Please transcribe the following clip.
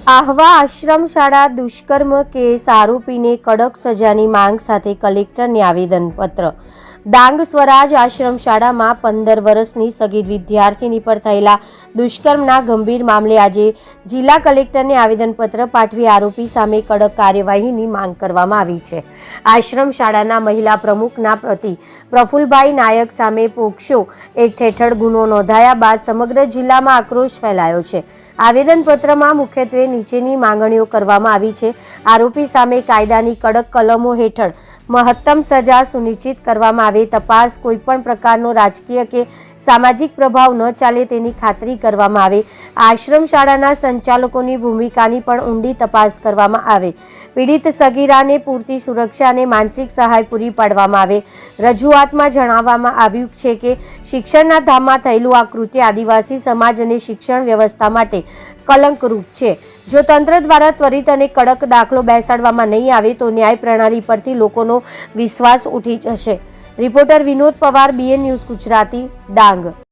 આહવા આશ્રમ શાળા દુષ્કર્મ કેસ આરોપીને કડક સજાની માંગ સાથે કલેક્ટરને આવેદનપત્ર। ડાંગ સ્વરાજ આશ્રમ શાળામાં 15 વર્ષની સગીર વિદ્યાર્થીની પર થયેલા દુષ્કર્મના ગંભીર મામલે આજે જિલ્લા કલેક્ટરને આવેદનપત્ર પાઠવી આરોપી સામે કડક કાર્યવાહીની માંગ કરવામાં આવી છે। આશ્રમ શાળાના મહિલા પ્રમુખના પતિ પ્રફુલભાઈ નાયક સામે પોક્સો એક્ટ હેઠળ ગુનો નોંધાયા બાદ સમગ્ર જિલ્લામાં આક્રોશ ફેલાયો છે। આવેદનપત્રમાં મુખ્યત્વે નીચેની માંગણીઓ કરવામાં આવી છે। આરોપી સામે કાયદાની કડક કલમો હેઠળ મહત્તમ સજા સુનિશ્ચિત કરવામાં આવે, તપાસ કોઈપણ પ્રકારનો રાજકીય કે સામાજિક પ્રભાવ ન ચાલે તેની ખાતરી કરવામાં આવે, આશ્રમ શાળાના સંચાલકોની ભૂમિકાની પણ ઊંડી તપાસ કરવામાં આવે, પીડિત સગીરાને પૂરતી સુરક્ષા અને માનસિક સહાય પૂરી પાડવામાં આવે। રજૂઆતમાં જણાવવામાં આવ્યું છે કે શિક્ષણના ધામમાં થયેલું આ કૃત્ય આદિવાસી સમાજ અને શિક્ષણ વ્યવસ્થા માટે કલંકરૂપ છે। જો તંત્ર દ્વારા ત્વરિત અને કડક દાખલો બેસાડવામાં નહીં આવે તો ન્યાય પ્રણાલી પરથી લોકોનો વિશ્વાસ ઉઠી જશે। Reporter Vinod Pawar, BN news Gujarati, Dang.